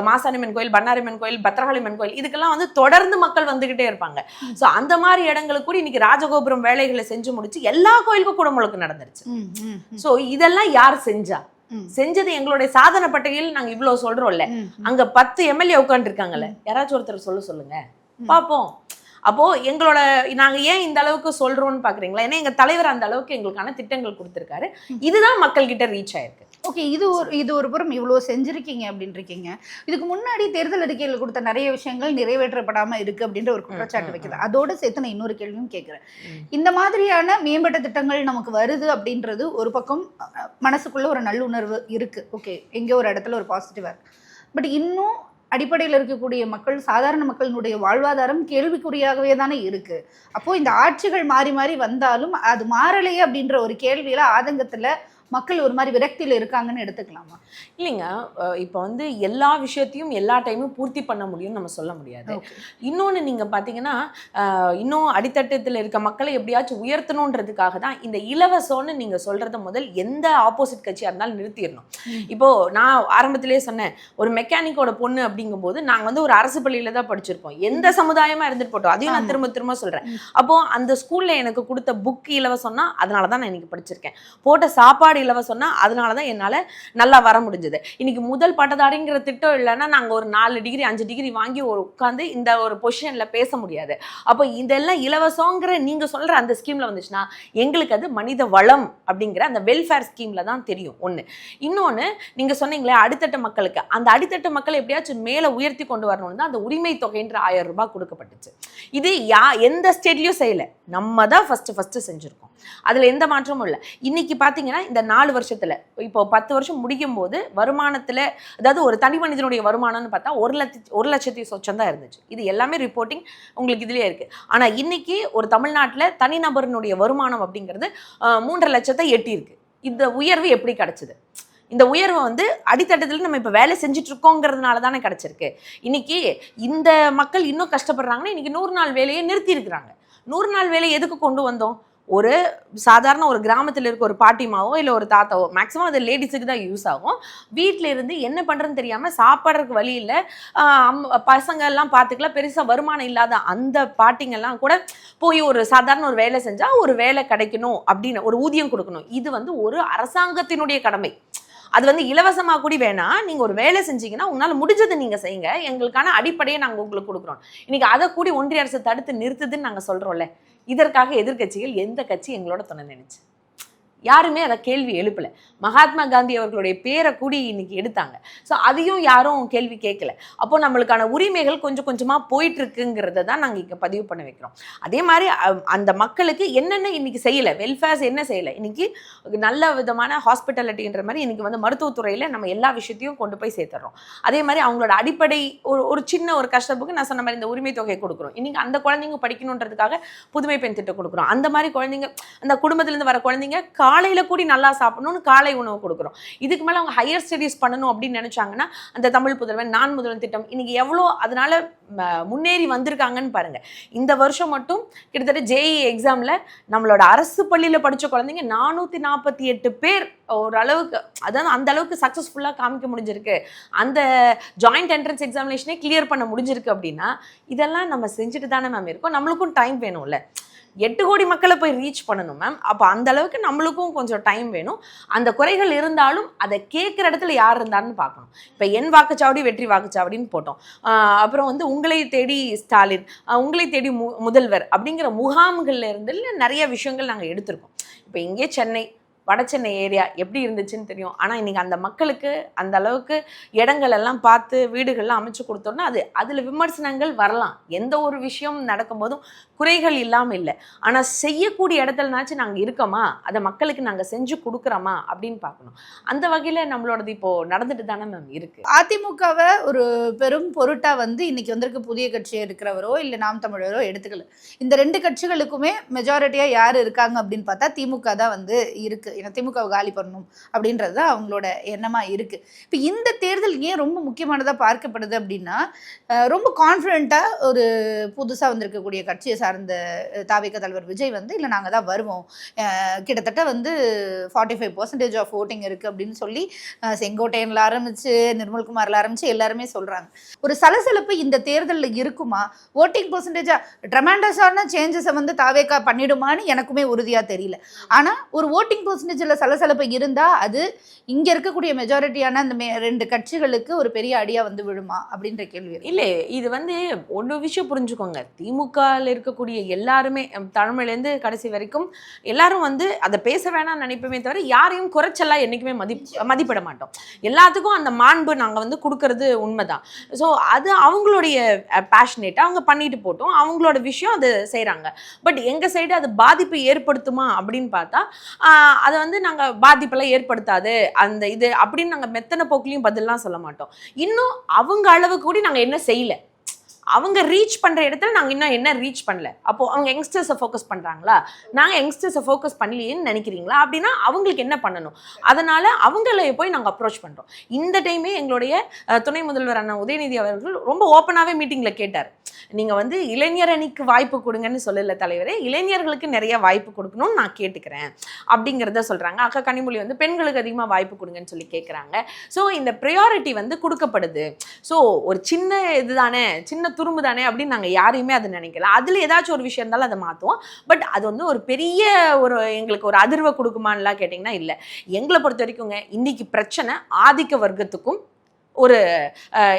S2: மாசாணியம்மன் கோயில், பண்ணாரியம்மன் கோயில், பத்திரகாளியம்மன் கோயில், இதுக்கெல்லாம் வந்து தொடர்ந்து மக்கள் வந்துகிட்டே இருப்பாங்க. சோ அந்த மாதிரி இடங்களுக்கு கூட இன்னைக்கு ராஜகோபுரம் வேலைகளை செஞ்சு முடிச்சு எல்லா கோயிலுக்கும் குடமுழுக்கு நடந்துருச்சு. சோ இதெல்லாம் யார் செஞ்சா? செஞ்சது எங்களுடைய சாதனை பட்டியல். நாங்க இவ்வளவு சொல்றோம்ல, அங்க 10 எம்எல்ஏ உட்காந்து இருக்காங்கல்ல, யாராச்சும் ஒருத்தர் சொல்லுங்க பாப்போம். அப்போ எங்களோட நாங்க ஏன் இந்த அளவுக்கு சொல்றோம்னு பாக்குறீங்களா? ஏன்னா எங்க தலைவர் அந்த அளவுக்கு எங்களுக்கான திட்டங்கள் கொடுத்திருக்காரு. இதுதான் மக்கள் கிட்ட ரீச் ஆயிருக்கு.
S1: ஓகே, இது ஒரு புறம் இவ்வளவு செஞ்சிருக்கீங்க அப்படின்னு இருக்கீங்க. இதுக்கு முன்னாடி தேர்தல் அறிக்கையில் கொடுத்த நிறைய விஷயங்கள் நிறைவேற்றப்படாம இருக்கு அப்படின்ற ஒரு குற்றச்சாட்டு வைக்குது. அதோட சேர்த்து நான் இன்னொரு கேள்வியும் கேட்கிறேன். இந்த மாதிரியான மேம்பட்ட திட்டங்கள் நமக்கு வருது அப்படின்றது ஒரு பக்கம் மனசுக்குள்ள ஒரு நல்லுணர்வு இருக்கு. ஓகே, எங்கேயோ ஒரு இடத்துல ஒரு பாசிட்டிவா இருக்கு. பட் இன்னும் அடிப்படையில் இருக்கக்கூடிய மக்கள், சாதாரண மக்களினுடைய வாழ்வாதாரம் கேள்விக்குறியாகவே தானே இருக்கு. அப்போ இந்த ஆட்சிகள் மாறி மாறி வந்தாலும் அது மாறலையே அப்படின்ற ஒரு கேள்வியில, ஆதங்கத்துல மக்கள் ஒரு மாதிரி விரக்தியில இருக்காங்கன்னு எடுத்துக்கலாமா?
S2: இல்லைங்க, இப்போ வந்து எல்லா விஷயத்தையும் எல்லா டைமும் பூர்த்தி பண்ண முடியும்னு நம்ம சொல்ல முடியாது. இன்னொன்று நீங்க பார்த்தீங்கன்னா, இன்னும் அடித்தட்டத்தில் இருக்க மக்களை எப்படியாச்சும் உயர்த்தணுன்றதுக்காக தான் இந்த இலவசம்னு நீங்க சொல்றத முதல் எந்த ஆப்போசிட் கட்சியா இருந்தாலும் நிறுத்திடணும். இப்போ நான் ஆரம்பத்திலேயே சொன்னேன், ஒரு மெக்கானிக்கோட பொண்ணு அப்படிங்கும்போது நாங்க வந்து ஒரு அரசு பள்ளியில தான் படிச்சிருப்போம், எந்த சமுதாயமா இருந்துட்டு போட்டோம். அதையும் நான் திரும்ப திரும்ப சொல்றேன். அப்போ அந்த ஸ்கூல்ல எனக்கு கொடுத்த புக் இலவசம்னா அதனாலதான் நான் இன்னைக்கு படிச்சிருக்கேன். போட்ட சாப்பாடு இலவசம்னா அதனாலதான் என்னால நல்லா வர முடிஞ்சது. இன்னைக்கு முதல் பட்டதாரிங்கிற திட்டம் இல்லைன்னா நாங்க ஒரு 4 டிகிரி 5 டிகிரி வாங்கி ஒரு உட்காந்து இந்த ஒரு பொசிஷன்ல பேச முடியாது. அப்போ இதெல்லாம் இலவசங்கிற நீங்க சொல்ற அந்த ஸ்கீம்ல வந்துச்சுன்னா எங்களுக்கு அது மனித வளம் அப்படிங்கிற அந்த வெல்ஃபேர் ஸ்கீம்ல தான் தெரியும். ஒண்ணு. இன்னொன்னு, நீங்க சொன்னீங்களே அடித்தட்ட மக்களுக்கு, அந்த அடித்தட்ட மக்களை எப்படியாச்சும் மேல உயர்த்தி கொண்டு வரணும்னு தான் அந்த உரிமை தொகைன்ற 1000 ரூபாய் கொடுக்கப்பட்டுச்சு. இது எந்த ஸ்டேட்லயும் செய்யல, நம்ம தான் ஃபர்ஸ்ட் செஞ்சிருக்கோம். அதுல எந்த மாற்றமும் இல்லை. இன்னைக்கு பாத்தீங்கன்னா இந்த 4 வருஷத்துல இப்போ 10 வருஷம் முடிக்கும் போது வருமானத்துல, அதாவது ஒரு தனி மனிதனுடைய வருமானம்னு பார்த்தா 1,00,000 சொச்சம் தான் இருந்துச்சு. இது எல்லாமே ரிப்போர்ட்டிங் உங்களுக்கு இதுலயே இருக்கு. ஆனா இன்னைக்கு ஒரு தமிழ்நாட்டுல தனிநபரினுடைய வருமானம் அப்படிங்கிறது 3,50,000 லட்சத்தை எட்டி இருக்கு. இந்த உயர்வு எப்படி கிடைச்சது? இந்த உயர்வை வந்து அடித்தட்டத்தில் நம்ம இப்போ வேலை செஞ்சுட்டு இருக்கோங்கிறதுனால தானே கிடைச்சிருக்கு. இன்னைக்கு இந்த மக்கள் இன்னும் கஷ்டப்படுறாங்கன்னா இன்னைக்கு 100 நாள் வேலையை நிறுத்தி இருக்கிறாங்க. 100 நாள் வேலையை எதுக்கு கொண்டு வந்தோம்? ஒரு சாதாரண ஒரு கிராமத்தில் இருக்க ஒரு பாட்டிமாவோ இல்லை ஒரு தாத்தாவோ, மேக்ஸிமம் அது லேடிஸுக்கு தான் யூஸ் ஆகும், வீட்டில் இருந்து என்ன பண்ணுறதுன்னு தெரியாமல் சாப்பிட்றதுக்கு வழி இல்லை, பசங்க எல்லாம் பார்த்துக்கலாம், பெருசாக வருமானம் இல்லாத அந்த பாட்டிங்கெல்லாம் கூட போய் ஒரு சாதாரண ஒரு வேலை செஞ்சால் ஒரு வேலை கிடைக்கணும் அப்படின்னு ஒரு ஊதியம் கொடுக்கணும். இது வந்து ஒரு அரசாங்கத்தினுடைய கடமை. அது வந்து இலவசமா கூடி வேணாம், நீங்க ஒரு வேலை செஞ்சீங்கன்னா உங்களால முடிஞ்சதை நீங்க செய்யுங்க, எங்களுக்கான அடிப்படையை நாங்க உங்களுக்கு கொடுக்குறோம். இன்னைக்கு அதை கூடி ஒன்றிய அரசு தடுத்து நிறுத்துதுன்னு நாங்க சொல்றோம்ல. இதற்காக எதிர்கட்சிகள் எந்த கட்சி எங்களோட துணை நினைச்சு? யாருமே அதை கேள்வி எழுப்பல. மகாத்மா காந்தி அவர்களுடைய பேரை கூடி இன்னைக்கு எடுத்தாங்க. ஸோ அதையும் யாரும் கேள்வி கேட்கல. அப்போ நம்மளுக்கான உரிமைகள் கொஞ்சம் கொஞ்சமா போயிட்டு இருக்குங்கிறத தான் நாங்கள் இங்கே பதிவு பண்ண வைக்கிறோம். அதே மாதிரி அந்த மக்களுக்கு என்னென்ன இன்னைக்கு செய்யலை, வெல்ஃபேர்ஸ் என்ன செய்யலை, இன்னைக்கு நல்ல விதமான ஹாஸ்பிட்டாலிட்டின்ற மாதிரி இன்னைக்கு வந்து மருத்துவத்துறையில் நம்ம எல்லா விஷயத்தையும் கொண்டு போய் சேர்த்துறோம். அதே மாதிரி அவங்களோட அடிப்படை ஒரு சின்ன ஒரு கஷ்டத்துக்கு நான் சொன்ன மாதிரி இந்த உரிமை தொகை கொடுக்குறோம். இன்னைக்கு அந்த குழந்தைங்க படிக்கணுன்றதுக்காக புதுமை பெண் திட்டம் கொடுக்குறோம். அந்த மாதிரி குழந்தைங்க, அந்த குடும்பத்திலேருந்து வர குழந்தைங்க காலையில கூடி நல்லா சாப்பிடணும்னு காலை உணவு கொடுக்குறோம். இதுக்கு மேல அவங்க ஹையர் ஸ்டடீஸ் பண்ணணும் அப்படின்னு நினைச்சாங்கன்னா அந்த தமிழ் புதல்வன், நான் முதல்வன் திட்டம் இன்னைக்கு எவ்வளோ அதனால முன்னேறி வந்திருக்காங்கன்னு பாருங்க. இந்த வருஷம் மட்டும் கிட்டத்தட்ட JEE எக்ஸாம்ல நம்மளோட அரசு பள்ளியில படிச்ச குழந்தைங்க 448 பேர் ஓரளவுக்கு, அதாவது அந்த அளவுக்கு சக்சஸ்ஃபுல்லா காமிக்க முடிஞ்சிருக்கு. அந்த ஜாயிண்ட் என்ட்ரன்ஸ் எக்ஸாமினேஷனே கிளியர் பண்ண முடிஞ்சிருக்கு. அப்படின்னா இதெல்லாம் நம்ம செஞ்சுட்டு தானே மேம் இருக்கோம். நம்மளுக்கும் டைம் வேணும்ல. 8 கோடி மக்களை போய் ரீச் பண்ணணும் மேம். அப்போ அந்த அளவுக்கு நம்மளுக்கும் கொஞ்சம் டைம் வேணும். அந்த குறைகள் இருந்தாலும் அதை கேட்குற இடத்துல யார் இருந்தாருன்னு பார்க்கணும். இப்போ என் வாக்குச்சாவடி வெற்றி வாக்குச்சாவடின்னு போட்டோம். அப்புறம் வந்து உங்களை தேடி ஸ்டாலின், உங்களை தேடி முதல்வர் அப்படிங்கிற முகாம்கள்ல இருந்து நிறைய விஷயங்கள் நாங்கள் எடுத்திருக்கோம். இப்போ இங்கே சென்னை, வட சென்னை ஏரியா எப்படி இருந்துச்சுன்னு தெரியும். ஆனால் இன்னைக்கு அந்த மக்களுக்கு அந்த அளவுக்கு இடங்கள் எல்லாம் பார்த்து வீடுகள்லாம் அமைச்சு கொடுத்தோம்னா அதில் விமர்சனங்கள் வரலாம். எந்த ஒரு விஷயம் நடக்கும்போதும் குறைகள் இல்லாமல் இல்லை. ஆனால் செய்யக்கூடிய இடத்துலனாச்சும் நாங்கள் இருக்கோமா, அதை மக்களுக்கு நாங்கள் செஞ்சு கொடுக்குறோமா அப்படின்னு பார்க்கணும். அந்த வகையில் நம்மளோடது இப்போது நடந்துட்டு தானே மேம் இருக்குது.
S1: அதிமுகவை ஒரு பெரும் பொருட்டா வந்து இன்னைக்கு வந்திருக்க புதிய கட்சியை இருக்கிறவரோ இல்லை நாம் தமிழரோ எடுத்துக்கல. இந்த 2 கட்சிகளுக்குமே மெஜாரிட்டியாக யார் இருக்காங்க அப்படின்னு பார்த்தா திமுக தான் வந்து இருக்குது. ஏன்னா திமுக காலி பண்ணணும் அப்படின்றது தான் அவங்களோட எண்ணமாக இருக்குது. இப்போ இந்த தேர்தல் ஏன் ரொம்ப முக்கியமானதாக பார்க்கப்படுது அப்படின்னா, ரொம்ப கான்ஃபிடென்ட்டாக ஒரு புதுசாக வந்திருக்கக்கூடிய கட்சியை சார்ந்த தாவேக தலைவர் விஜய் வந்து இல்லை நாங்கள் தான் வருவோம், கிட்டத்தட்ட வந்து 45% ஆஃப் ஓட்டிங் இருக்குது அப்படின்னு சொல்லி செங்கோட்டையனில் ஆரம்பித்து நிர்மல்குமாரில் ஆரம்பித்து எல்லாருமே சொல்கிறாங்க. ஒரு சலசலப்பு இந்த தேர்தலில் இருக்குமா? ஓட்டிங் பர்சன்டேஜாக ட்ரமாண்டஸான சேஞ்சஸை வந்து தாவேகா பண்ணிடுமான்னு எனக்குமே உறுதியாக தெரியல. ஆனால் ஒரு ஓட்டிங் பர்சன்டேஜில் சலசலப்பு இருந்தால் அது இங்கே இருக்கக்கூடிய மெஜாரிட்டியான அந்த 2 கட்சிகளுக்கு ஒரு பெரிய அடியாக வந்து விழுமா அப்படின்ற கேள்வி.
S2: இல்லை, இது வந்து ஒன்று விஷயம் புரிஞ்சுக்கோங்க. திமுகவில் இருக்கக்கூடிய எல்லாருமே தலைமையிலேருந்து கடைசி வரைக்கும் எல்லாரும் வந்து அதை பேச வேணாம்னு நினைப்போமே தவிர யாரையும் குறைச்செல்லாம் என்றைக்குமே மதிப்பிட மாட்டோம். எல்லாத்துக்கும் அந்த மாண்பு நாங்கள் வந்து கொடுக்கறது உண்மைதான். ஸோ அது அவங்களுடைய பேஷனேட்டாக அவங்க பண்ணிட்டு போட்டோம், அவங்களோட விஷயம் அது செய்கிறாங்க. பட் எங்கள் சைடு அது பாதிப்பு ஏற்படுத்துமா அப்படின்னு பார்த்தா அதை வந்து நாங்கள் பாதிப்பெல்லாம் ஏற்படுத்தாது அந்த இது அப்படின்னு நாங்கள் மெத்தனை போக்குலையும் பதிலாம் சொல்ல மாட்டோம். இன்னும் அவங்க அளவு கூடி நாங்கள் என்ன செய்யலை, அவங்க ரீச் பண்ணுற இடத்துல நாங்கள் இன்னும் என்ன ரீச் பண்ணல. அப்போது அவங்க யங்ஸ்டர்ஸை ஃபோக்கஸ் பண்ணுறாங்களா, நாங்கள் யங்ஸ்டர்ஸை ஃபோக்கஸ் பண்ணலையேன்னு நினைக்கிறீங்களா அப்படின்னா அவங்களுக்கு என்ன பண்ணணும், அதனால் அவங்கள போய் நாங்கள் அப்ரோச் பண்ணுறோம். இந்த டைமே எங்களுடைய துணை முதல்வர் அண்ணா உதயநிதி அவர்கள் ரொம்ப ஓப்பனாகவே மீட்டிங்கில் கேட்டார், நீங்கள் வந்து இளைஞர் அணிக்கு வாய்ப்பு கொடுங்கன்னு சொல்லல தலைவரே, இளைஞர்களுக்கு நிறைய வாய்ப்பு கொடுக்கணும்னு நான் கேட்டுக்கிறேன் அப்படிங்கிறத சொல்கிறாங்க. அக்கா கனிமொழி வந்து பெண்களுக்கு அதிகமாக வாய்ப்பு கொடுங்கன்னு சொல்லி கேட்குறாங்க. ஸோ இந்த ப்ரையாரிட்டி வந்து கொடுக்கப்படுது. ஸோ ஒரு சின்ன இதுதானே, சின்ன துரும்பு தானே அப்படின்னு நாங்கள் யாரையுமே அதை நினைக்கல. அதில் ஏதாச்சும் ஒரு விஷயம் இருந்தாலும் அதை மாற்றுவோம். பட் அது வந்து ஒரு பெரிய எங்களுக்கு ஒரு அதிர்வை கொடுக்குமான்லாம் கேட்டிங்கன்னா இல்லை. எங்களை பொறுத்த வரைக்குங்க இன்னைக்கு பிரச்சனை ஆதிக்க வர்க்கத்துக்கும் ஒரு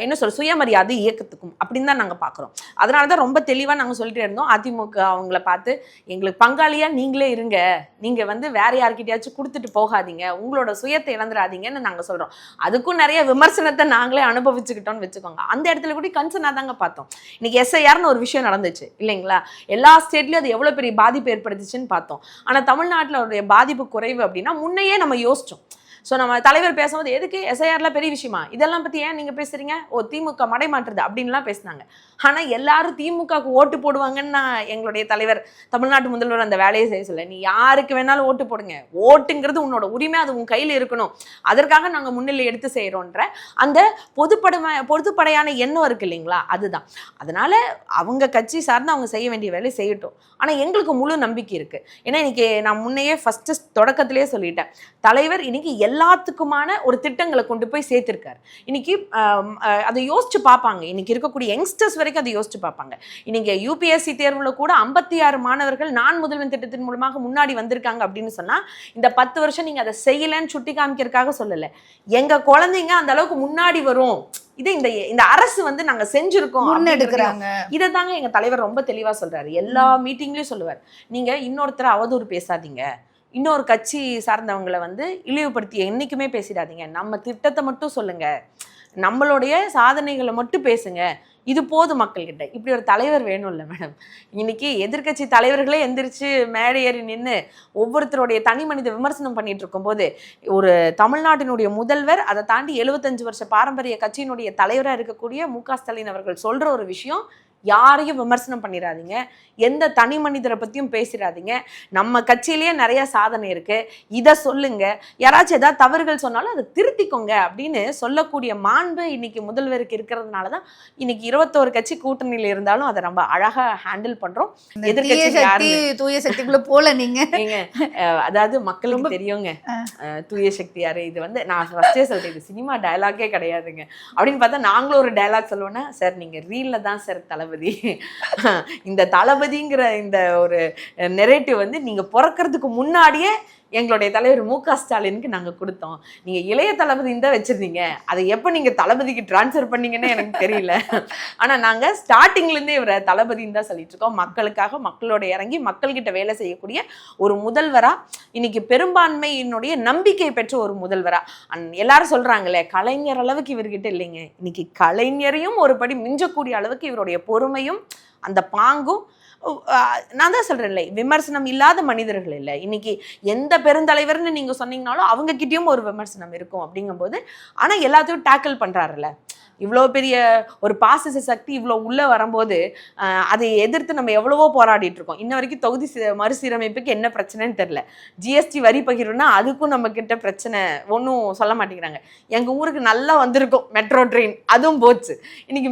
S2: என்ன சொல்ற சுயமரியாதை இயக்கத்துக்கும் அப்படின்னு தான் நாங்கள் பார்க்குறோம். அதனால தான் ரொம்ப தெளிவாக நாங்கள் சொல்லிட்டு இருந்தோம். அதிமுக அவங்கள பார்த்து எங்களுக்கு பங்காளியாக நீங்களே இருங்க, நீங்கள் வந்து வேற யார்கிட்டயாச்சும் கொடுத்துட்டு போகாதீங்க, உங்களோட சுயத்தை இழந்துடாதீங்கன்னு நாங்கள் சொல்கிறோம். அதுக்கும் நிறைய விமர்சனத்தை நாங்களே அனுபவிச்சுக்கிட்டோம்னு வச்சுக்கோங்க. அந்த இடத்துல கூட கன்சர்னாக தாங்க பார்த்தோம். இன்னைக்கு SIRனு ஒரு விஷயம் நடந்துச்சு இல்லைங்களா, எல்லா ஸ்டேட்லேயும் அது எவ்வளோ பெரிய பாதிப்பு ஏற்படுத்துச்சுன்னு பார்த்தோம். ஆனால் தமிழ்நாட்டில் ஒரு பாதிப்பு குறைவு அப்படின்னா முன்னையே நம்ம யோசிச்சோம். ஸோ நம்ம தலைவர் பேசும்போது எதுக்கு SIRலாம் பெரிய விஷயமா, இதெல்லாம் பற்றி ஏன் நீங்கள் பேசுகிறீங்க, திமுக மடை மாற்றுது அப்படின்லாம் பேசினாங்க. ஆனால் எல்லாரும் திமுகவுக்கு ஓட்டு போடுவாங்கன்னு நான் எங்களுடைய தலைவர் தமிழ்நாட்டு முதல்வர் அந்த வேலையை செய்ய சொல்ல, நீ யாருக்கு வேணாலும் ஓட்டு போடுங்க, ஓட்டுங்கிறது உன்னோட உரிமை, அது உன் கையில் இருக்கணும், அதற்காக நாங்கள் முன்னிலை எடுத்து செய்கிறோன்ற அந்த பொதுப்படையான எண்ணம் இருக்கு இல்லைங்களா, அதுதான். அதனால் அவங்க கட்சி சார்ந்து அவங்க செய்ய வேண்டிய வேலையை செய்யட்டும். ஆனால் எங்களுக்கு முழு நம்பிக்கை இருக்குது. ஏன்னா இன்னைக்கு நான் முன்னையே ஃபஸ்ட்டு தொடக்கத்திலே சொல்லிட்டேன், தலைவர் இன்னைக்கு எல்லாத்துக்குமான ஒரு திட்டங்களை கொண்டு போய் சேர்த்திருக்காரு. இன்னைக்கு அதை யோசிச்சு பார்ப்பாங்க, இன்னைக்கு இருக்கக்கூடிய யங்ஸ்டர்ஸ் வரைக்கும் அதை யோசிச்சு பார்ப்பாங்க. இன்னைக்கு UPSC தேர்வுல கூட 56 மாணவர்கள் நான் முதல்வன் திட்டத்தின் மூலமாக முன்னாடி வந்திருக்காங்க அப்படின்னு சொன்னா இந்த 10 வருஷம் நீங்க அதை செய்யலன்னு சுட்டி காமிக்கிறதுக்காக சொல்லல, எங்க குழந்தைங்க அந்த அளவுக்கு முன்னாடி வரும், இது இந்த அரசு வந்து நாங்க செஞ்சிருக்கோம் எடுக்கிறாங்க. இதை தாங்க எங்க தலைவர் ரொம்ப தெளிவா சொல்றாரு. எல்லா மீட்டிங்லயும் சொல்லுவார், நீங்க இன்னொருத்தரை அவதூறு பேசாதீங்க, இன்னொரு கட்சி சார்ந்தவங்களை வந்து இழிவுபடுத்தி என்னைக்குமே பேசிடாதீங்க. நம்ம திட்டத்தை மட்டும் சொல்லுங்க, நம்மளுடைய சாதனைகளை மட்டும் பேசுங்க, இது போதும் மக்கள்கிட்ட. இப்படி ஒரு தலைவர் வேணும்ல மேடம். இன்னைக்கு எதிர்கட்சி தலைவர்களே எந்திரிச்சு மேடை ஏறி நின்று ஒவ்வொருத்தருடைய தனி மனித விமர்சனம் பண்ணிட்டு இருக்கும் போது, ஒரு தமிழ்நாட்டினுடைய முதல்வர், அதை தாண்டி 75 வருஷ பாரம்பரிய கட்சியினுடைய தலைவராக இருக்கக்கூடிய மு.க. ஸ்டாலின் அவர்கள் சொல்ற ஒரு விஷயம், யாரையும் விமர்சனம் பண்ணிடாதீங்க, எந்த தனி மனிதரை பத்தியும் பேசிடாதீங்க, நம்ம கட்சியிலேயே நிறைய சாதனை இருக்கு, இதை சொல்லுங்க, யாராச்சும் ஏதாவது தவறுகள் சொன்னாலும் அதை திருத்திக்கோங்க அப்படின்னு சொல்லக்கூடிய மாண்பு இன்னைக்கு முதல்வருக்கு இருக்கிறதுனாலதான் இன்னைக்கு 21 கட்சி கூட்டணியில இருந்தாலும் அதை நம்ம அழகா ஹேண்டில் பண்றோம்.
S1: தூய சக்திக்குள்ள போல நீங்க
S2: அதாவது மக்களுக்கு தெரியுங்க தூய சக்தி யாரு. இது வந்து நான் ஃபர்ஸ்டே சொல்றேன், இது சினிமா டயலாகே கிடையாதுங்க அப்படின்னு பார்த்தா நாங்களும் ஒரு டயலாக் சொல்லுவோன்னா, சார் நீங்க ரீல்ல தான் சார் தளபதி, இந்த தளபதிங்கிற இந்த ஒரு நெரேட்டிவ் வந்து நீங்க பிறக்கிறதுக்கு முன்னாடியே எங்களுடைய தலைவர் மு.க. ஸ்டாலினுக்கு நாங்க கொடுத்தோம். நீங்க இளைய தளபதின்னு தான் வச்சிருந்தீங்க, அதை எப்ப நீங்க தளபதிக்கு டிரான்ஸ்ஃபர் பண்ணீங்கன்னு எனக்கு தெரியல. ஆனா நாங்க ஸ்டார்டிங்ல இருந்தே இவரை தளபதின்னு தான் சொல்லிட்டு இருக்கோம். மக்களுக்காக மக்களோட இறங்கி மக்கள்கிட்ட வேலை செய்யக்கூடிய ஒரு முதல்வரா, இன்னைக்கு பெரும்பான்மையினுடைய நம்பிக்கை பெற்ற ஒரு முதல்வரா. எல்லாரும் சொல்றாங்களே கலைஞர் அளவுக்கு இவர்கிட்ட இல்லைங்க. இன்னைக்கு கலைஞரையும் ஒரு படி மிஞ்சக்கூடிய அளவுக்கு இவருடைய பொறுமையும் அந்த பாங்கும். நான் தான் சொல்றேன்ல, விமர்சனம் இல்லாத மனிதர்கள் இல்லை. இன்னைக்கு எந்த பெருந்தலைவர்னு நீங்க சொன்னீங்கனாலும் அவங்க கிட்டயும் ஒரு விமர்சனம் இருக்கும். அப்படிங்கும்போது ஆனா எல்லாத்தையும் டேக்கிள் பண்றாருல்ல. இவ்வளோ பெரிய ஒரு பாசிச சக்தி இவ்வளோ உள்ளே வரும்போது அதை எதிர்த்து நம்ம எவ்வளவோ போராடிட்டு இருக்கோம். இன்ன வரைக்கும் தொகுதி மறுசீரமைப்புக்கு என்ன பிரச்சனைன்னு தெரில. ஜிஎஸ்டி வரி பகிர்வுனா அதுக்கும் நம்ம கிட்ட பிரச்சனை ஒன்றும் சொல்ல மாட்டேங்கிறாங்க. எங்கள் ஊருக்கு நல்லா வந்திருக்கும் மெட்ரோ ட்ரெயின், அதுவும் போச்சு. இன்னைக்கு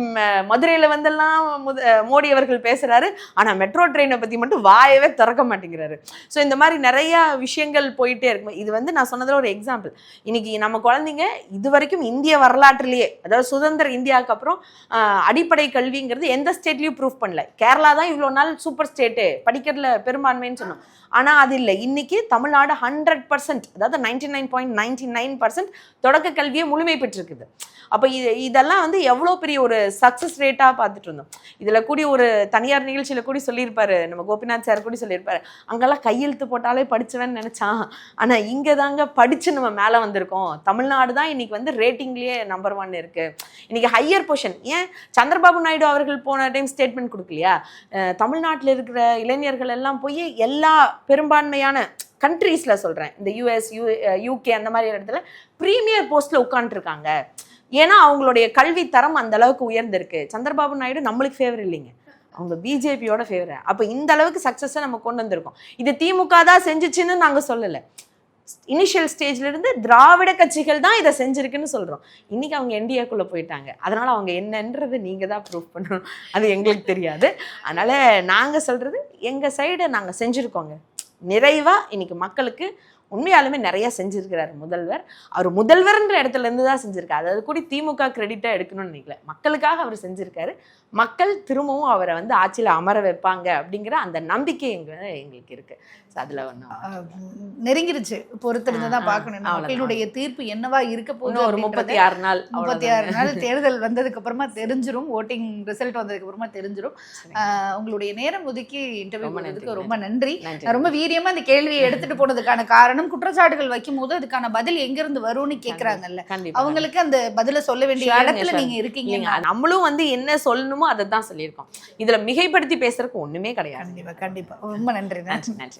S2: மதுரையில் வந்தெல்லாம் மோடி அவர்கள் பேசுகிறாரு, ஆனால் மெட்ரோ ட்ரெயினை பற்றி மட்டும் வாயவே திறக்க மாட்டேங்கிறாரு. ஸோ இந்த மாதிரி நிறையா விஷயங்கள் போயிட்டே இருக்கும். இது வந்து நான் சொன்னதில் ஒரு எக்ஸாம்பிள். இன்னைக்கு நம்ம குழந்தைங்க இது வரைக்கும் இந்திய வரலாற்றிலேயே, அதாவது சுதந்திர இந்தியாவுக்கு அப்புறம் அடிப்படை கல்விங்கிறது எந்த ஸ்டேட்லயும் ப்ரூவ் பண்ணல. கேரளா தான் இவ்வளோ நாள் சூப்பர் ஸ்டேட்டு, படிக்கிறதுல பெரும்பான்மைன்னு சொன்னோம். ஆனா அது இல்லை. இன்னைக்கு தமிழ்நாடு 100%, அதாவது 99.99% தொடக்க கல்வியை முழுமை பெற்றிருக்குது. அப்போ இதெல்லாம் வந்து எவ்வளோ பெரிய ஒரு சக்ஸஸ் ரேட்டாக பார்த்துட்டு இருந்தோம். இதில் கூடி ஒரு தனியார் நிகழ்ச்சியில் கூடி சொல்லியிருப்பாரு, நம்ம கோபிநாத் சார் கூடி சொல்லியிருப்பாரு, அங்கெல்லாம் கையெழுத்து போட்டாலே படிச்சுவேன்னு நினச்சான், ஆனால் இங்கே தாங்க படித்து நம்ம மேலே வந்திருக்கோம். தமிழ்நாடு தான் இன்னைக்கு வந்து ரேட்டிங்லேயே நம்பர் 1 இருக்கு. இன்னைக்கு ஹையர் பொசிஷன். ஏன் சந்திரபாபு நாயுடு அவர்கள் போன டைம் ஸ்டேட்மெண்ட் கொடுக்கலையா? தமிழ்நாட்டில் இருக்கிற இளைஞர்கள் எல்லாம் போய் எல்லா பெரும்பான்மையான கண்ட்ரீஸில் சொல்கிறேன், இந்த யூஎஸ் யூகே அந்த மாதிரி இடத்துல ப்ரீமியர் போஸ்ட்டில் உட்காந்துருக்காங்க. ஏன்னா அவங்களுடைய கல்வி தரம் அந்த அளவுக்கு உயர்ந்திருக்கு. சந்திரபாபு நாயுடு நம்மளுக்கு ஃபேவர் இல்லைங்க, அவங்க பிஜேபியோட ஃபேவர். அப்போ இந்த அளவுக்கு சக்ஸஸை நம்ம கொண்டு வந்திருக்கோம். இது திமுக தான் செஞ்சுச்சுன்னு நாங்கள் சொல்லலை. இனிஷியல் ஸ்டேஜ்ல இருந்து திராவிட கட்சிகள் தான் இதை செஞ்சிருக்குன்னு சொல்றோம். இன்னைக்கு அவங்க என்டிஏக்குள்ள போயிட்டாங்க. அதனால அவங்க என்னன்றது நீங்க தான் ப்ரூவ் பண்ணணும், அது எங்களுக்கு தெரியாது. அதனால நாங்க சொல்றது எங்க சைடு நாங்க செஞ்சிருக்கோங்க. நிறைவா இன்னைக்கு மக்களுக்கு உண்மையாலுமே நிறைய செஞ்சிருக்கிறார் முதல்வர். அவர் முதல்வர்ன்ற இடத்துல இருந்து தான் செஞ்சிருக்காரு. அதாவது கூட திமுக கிரெடிட்டா எடுக்கணும்னு நினைக்கல, மக்களுக்காக அவர் செஞ்சிருக்காரு. மக்கள் திரும்பவும் அவரை வந்து ஆட்சியில் அமர வைப்பாங்க அப்படிங்கிற அந்த நம்பிக்கை எங்களுக்கு இருக்கு. அதுல
S1: நெருங்கிருச்சு, பொறுத்திருந்து தான் பார்க்கணும் மக்களுடைய தீர்ப்பு என்னவா இருக்க போகுது.
S2: ஒரு 36
S1: நாள் தேர்தல் வந்ததுக்கு அப்புறமா தெரிஞ்சிரும், ஓட்டிங் ரிசல்ட் வந்ததுக்கு அப்புறமா தெரிஞ்சிரும். உங்களுடைய நேரம் ஒதுக்கி இன்டர்வியூ பண்ணதுக்கு ரொம்ப நன்றி. ரொம்ப வீரியமா அந்த கேள்வியை எடுத்துட்டு போனதுக்கான காரணம், குற்றச்சாட்டுகள் வைக்கும் போது அதுக்கான பதில் எங்க இருந்து வரும்னு கேக்குறாங்கல்ல, அவங்களுக்கு அந்த பதில சொல்ல வேண்டிய இடத்துல நீங்க இருக்கீங்க.
S2: நம்மளும் வந்து என்ன சொல்லணுமோ அதை தான் சொல்லியிருக்கோம். இதுல மிகைப்படுத்தி பேசுறதுக்கு ஒண்ணுமே கிடையாது.
S1: கண்டிப்பா ரொம்ப நன்றி.
S2: நன்றி.